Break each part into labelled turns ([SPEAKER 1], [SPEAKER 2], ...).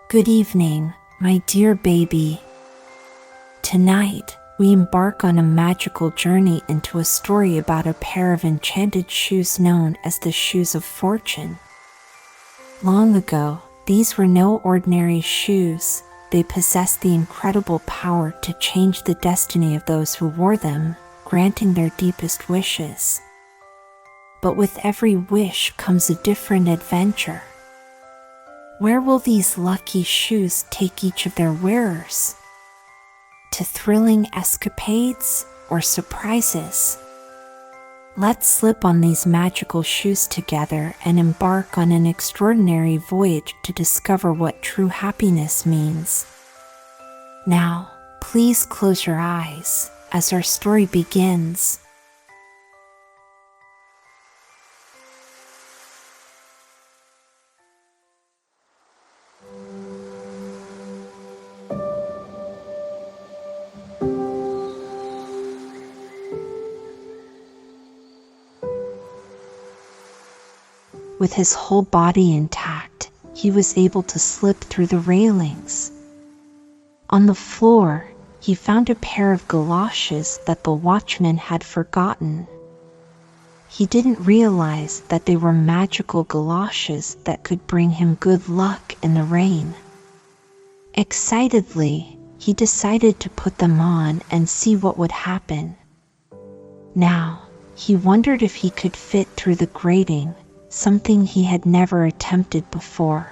[SPEAKER 1] Good evening, my dear baby. Tonight, we embark on a magical journey into a story about a pair of enchanted shoes known as the Shoes of Fortune. Long ago, these were no ordinary shoes. They possessed the incredible power to change the destiny of those who wore them, granting their deepest wishes. But with every wish comes a different adventure. Where will these lucky shoes take each of their wearers? To thrilling escapades or surprises? Let's slip on these magical shoes together and embark on an extraordinary voyage to discover what true happiness means. Now, please close your eyes as our story begins. With his whole body intact, he was able to slip through the railings. On the floor, he found a pair of galoshes that the watchman had forgotten. He didn't realize that they were magical galoshes that could bring him good luck in the rain. Excitedly, he decided to put them on and see what would happen. Now, he wondered if he could fit through the grating, something he had never attempted before.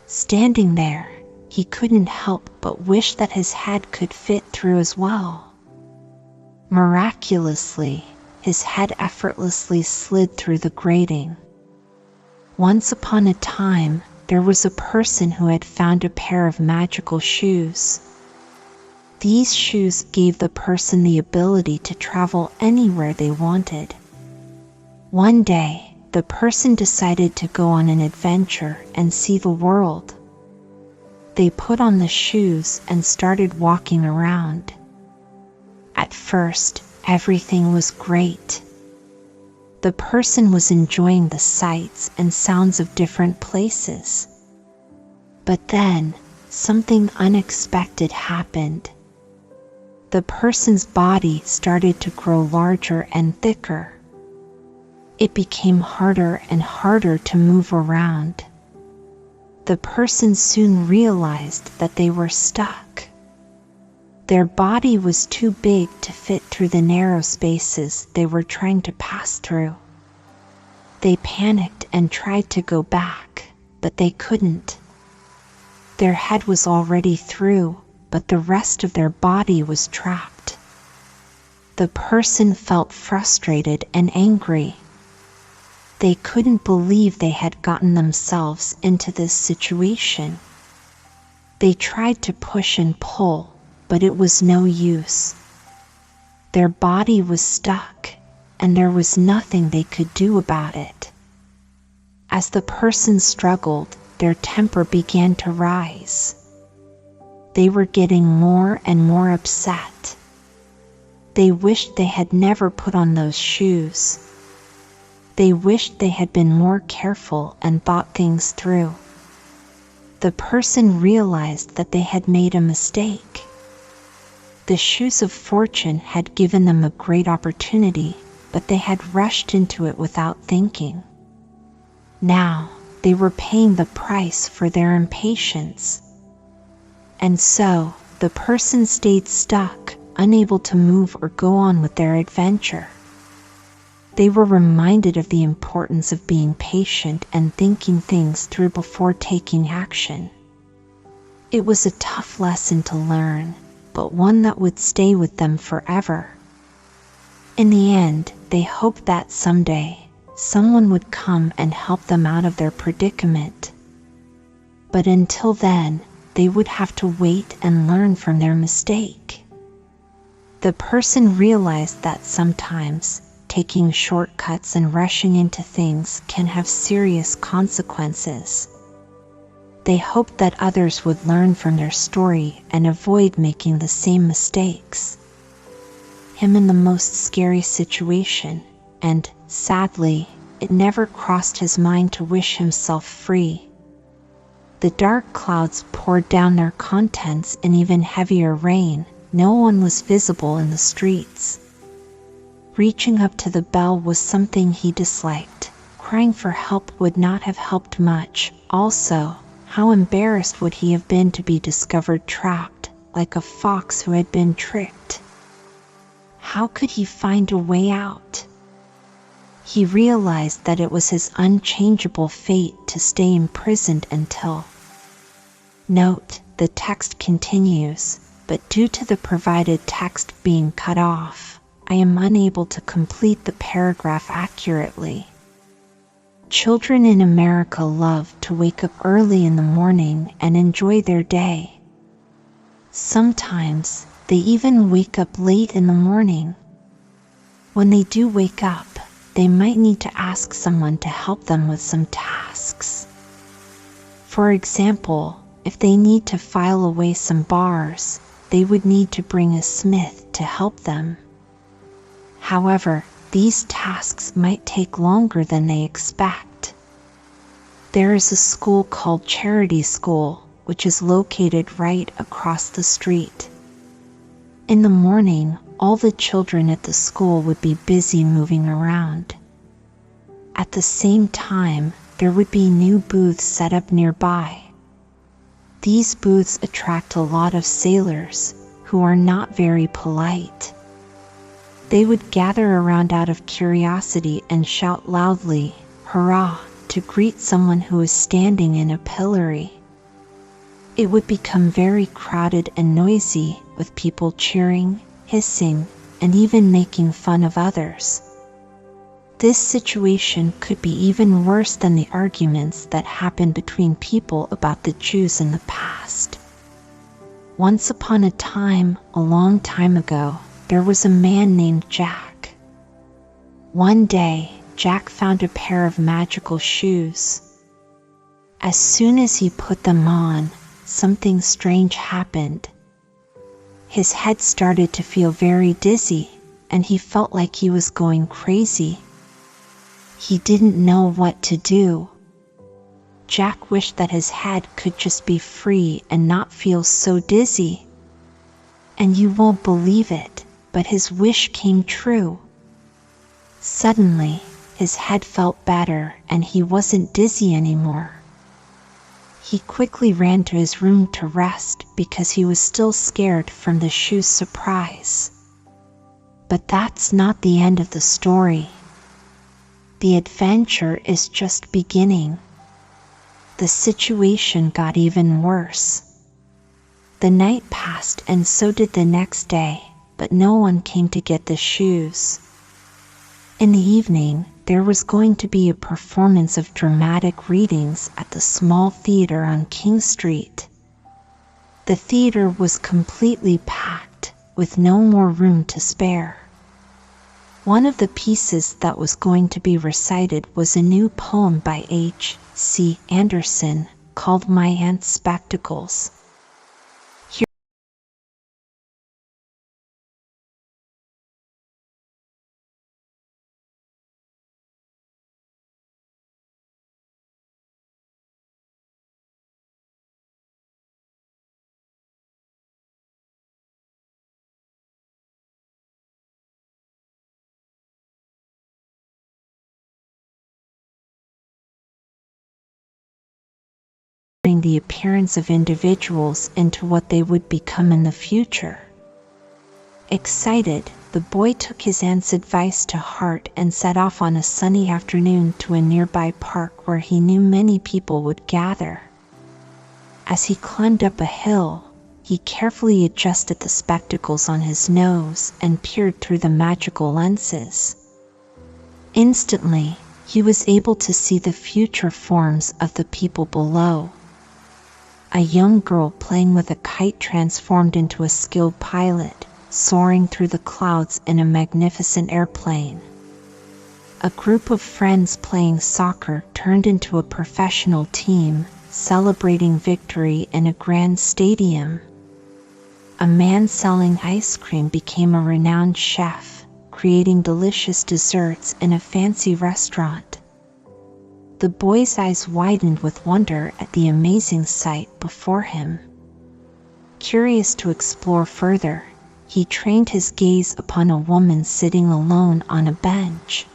[SPEAKER 1] Standing there, he couldn't help but wish that his head could fit through as well. Miraculously, his head effortlessly slid through the grating. Once upon a time, there was a person who had found a pair of magical shoes. These shoes gave the person the ability to travel anywhere they wanted. One day, the person decided to go on an adventure and see the world. They put on the shoes and started walking around. At first, everything was great. The person was enjoying the sights and sounds of different places. But then, something unexpected happened. The person's body started to grow larger and thicker. It became harder and harder to move around. The person soon realized that they were stuck. Their body was too big to fit through the narrow spaces they were trying to pass through. They panicked and tried to go back, but they couldn't. Their head was already through, but the rest of their body was trapped. The person felt frustrated and angry. They couldn't believe they had gotten themselves into this situation. They tried to push and pull, but it was no use. Their body was stuck, and there was nothing they could do about it. As the person struggled, their temper began to rise. They were getting more and more upset. They wished they had never put on those shoes. They wished they had been more careful and thought things through. The person realized that they had made a mistake. The Shoes of Fortune had given them a great opportunity, but they had rushed into it without thinking. Now, they were paying the price for their impatience. And so, the person stayed stuck, unable to move or go on with their adventure. They were reminded of the importance of being patient and thinking things through before taking action. It was a tough lesson to learn, but one that would stay with them forever. In the end, they hoped that someday, someone would come and help them out of their predicament. But until then, they would have to wait and learn from their mistake. The person realized that sometimes, taking shortcuts and rushing into things can have serious consequences. They hoped that others would learn from their story and avoid making the same mistakes. Him in the most scary situation, and, sadly, it never crossed his mind to wish himself free. The dark clouds poured down their contents in even heavier rain. No one was visible in the streets. Reaching up to the bell was something he disliked. Crying for help would not have helped much. Also, how embarrassed would he have been to be discovered trapped, like a fox who had been tricked? How could he find a way out? He realized that it was his unchangeable fate to stay imprisoned until... Note, the text continues, but due to the provided text being cut off, I am unable to complete the paragraph accurately. Children in America love to wake up early in the morning and enjoy their day. Sometimes, they even wake up late in the morning. When they do wake up, they might need to ask someone to help them with some tasks. For example, if they need to file away some bars, they would need to bring a smith to help them. However, these tasks might take longer than they expect. There is a school called Charity School, which is located right across the street. In the morning, all the children at the school would be busy moving around. At the same time, there would be new booths set up nearby. These booths attract a lot of sailors, who are not very polite. They would gather around out of curiosity and shout loudly, "Hurrah!" to greet someone who is standing in a pillory. It would become very crowded and noisy, with people cheering, hissing, and even making fun of others. This situation could be even worse than the arguments that happened between people about the Jews in the past. Once upon a time, a long time ago, there was a man named Jack. One day, Jack found a pair of magical shoes. As soon as he put them on, something strange happened. His head started to feel very dizzy, and he felt like he was going crazy. He didn't know what to do. Jack wished that his head could just be free and not feel so dizzy. And you won't believe it, but his wish came true. Suddenly, his head felt better and he wasn't dizzy anymore. He quickly ran to his room to rest because he was still scared from the shoe's surprise. But that's not the end of the story. The adventure is just beginning. The situation got even worse. The night passed and so did the next day, but no one came to get the shoes. In the evening, there was going to be a performance of dramatic readings at the small theater on King Street. The theater was completely packed, with no more room to spare. One of the pieces that was going to be recited was a new poem by H.C. Andersen called My Aunt's Spectacles. The appearance of individuals into what they would become in the future. Excited, the boy took his aunt's advice to heart and set off on a sunny afternoon to a nearby park where he knew many people would gather. As he climbed up a hill, he carefully adjusted the spectacles on his nose and peered through the magical lenses. Instantly, he was able to see the future forms of the people below. A young girl playing with a kite transformed into a skilled pilot, soaring through the clouds in a magnificent airplane. A group of friends playing soccer turned into a professional team, celebrating victory in a grand stadium. A man selling ice cream became a renowned chef, creating delicious desserts in a fancy restaurant. The boy's eyes widened with wonder at the amazing sight before him. Curious to explore further, he trained his gaze upon a woman sitting alone on a bench.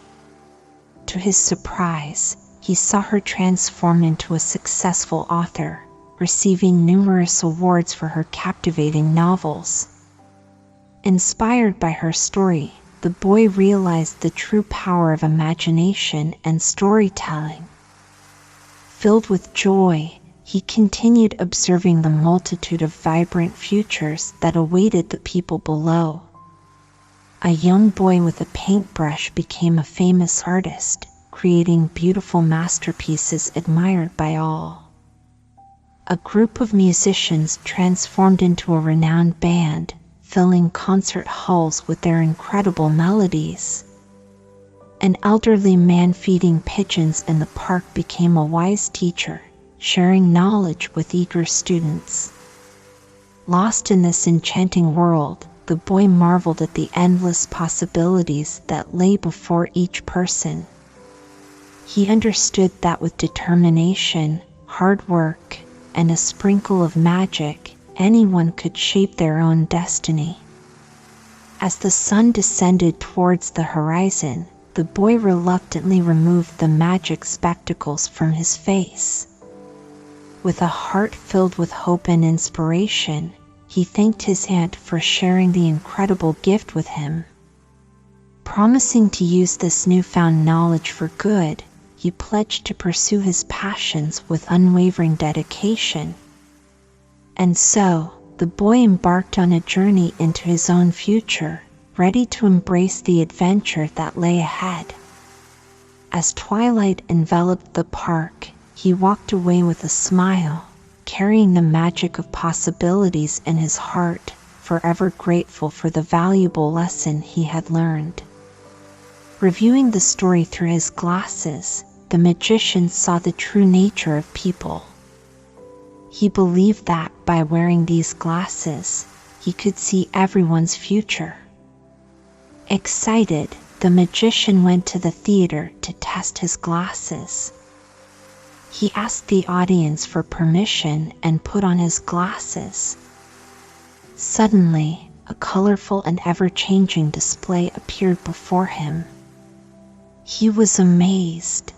[SPEAKER 1] To his surprise, he saw her transform into a successful author, receiving numerous awards for her captivating novels. Inspired by her story, the boy realized the true power of imagination and storytelling. Filled with joy, he continued observing the multitude of vibrant futures that awaited the people below. A young boy with a paintbrush became a famous artist, creating beautiful masterpieces admired by all. A group of musicians transformed into a renowned band, filling concert halls with their incredible melodies. An elderly man feeding pigeons in the park became a wise teacher, sharing knowledge with eager students. Lost in this enchanting world, the boy marveled at the endless possibilities that lay before each person. He understood that with determination, hard work, and a sprinkle of magic, anyone could shape their own destiny. As the sun descended towards the horizon, the boy reluctantly removed the magic spectacles from his face. With a heart filled with hope and inspiration, he thanked his aunt for sharing the incredible gift with him. Promising to use this newfound knowledge for good, he pledged to pursue his passions with unwavering dedication. And so, the boy embarked on a journey into his own future, ready to embrace the adventure that lay ahead. As twilight enveloped the park, he walked away with a smile, carrying the magic of possibilities in his heart, forever grateful for the valuable lesson he had learned. Reviewing the story through his glasses, the magician saw the true nature of people. He believed that by wearing these glasses, he could see everyone's future. Excited, the magician went to the theater to test his glasses. He asked the audience for permission and put on his glasses. Suddenly, a colorful and ever-changing display appeared before him. He was amazed.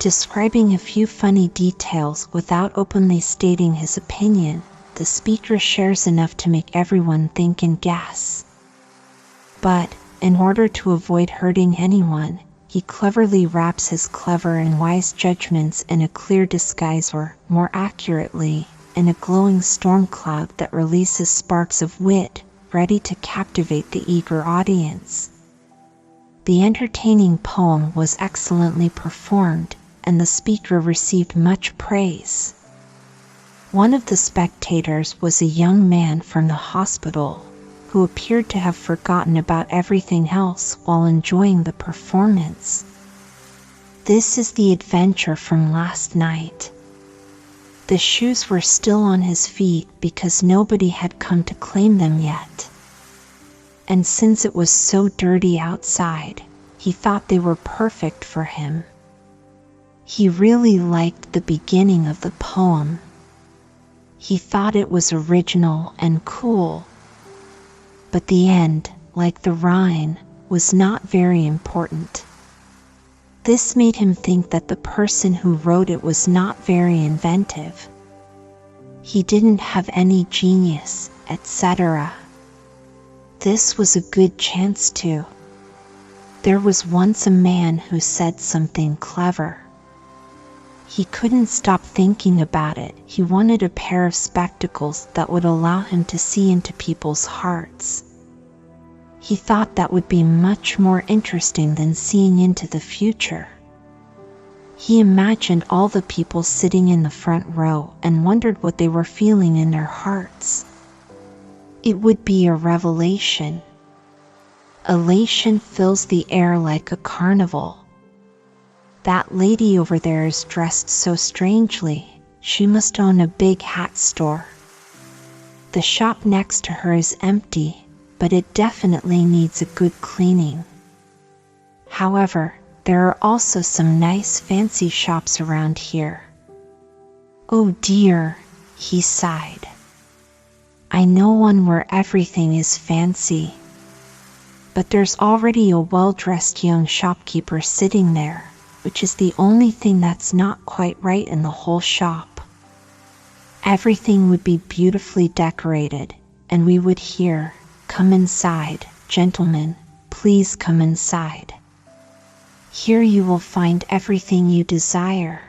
[SPEAKER 1] Describing a few funny details without openly stating his opinion, the speaker shares enough to make everyone think and guess. But, in order to avoid hurting anyone, he cleverly wraps his clever and wise judgments in a clear disguise, or, more accurately, in a glowing storm cloud that releases sparks of wit, ready to captivate the eager audience. The entertaining poem was excellently performed, and the speaker received much praise. One of the spectators was a young man from the hospital, who appeared to have forgotten about everything else while enjoying the performance. This is the adventure from last night. The shoes were still on his feet because nobody had come to claim them yet. And since it was so dirty outside, he thought they were perfect for him. He really liked the beginning of the poem. He thought it was original and cool. But the end, like the rhyme, was not very important. This made him think that the person who wrote it was not very inventive. He didn't have any genius, etc. This was a good chance to. There was once a man who said something clever. He couldn't stop thinking about it. He wanted a pair of spectacles that would allow him to see into people's hearts. He thought that would be much more interesting than seeing into the future. He imagined all the people sitting in the front row and wondered what they were feeling in their hearts. It would be a revelation. Elation fills the air like a carnival. That lady over there is dressed so strangely. She must own a big hat store. The shop next to her is empty, but it definitely needs a good cleaning. However, There are also some nice fancy shops around here. Oh dear, he sighed. I know one where everything is fancy. But there's already a well-dressed young shopkeeper sitting there, which is the only thing that's not quite right in the whole shop. Everything would be beautifully decorated, and we would hear, "Come inside, gentlemen, please come inside. Here you will find everything you desire."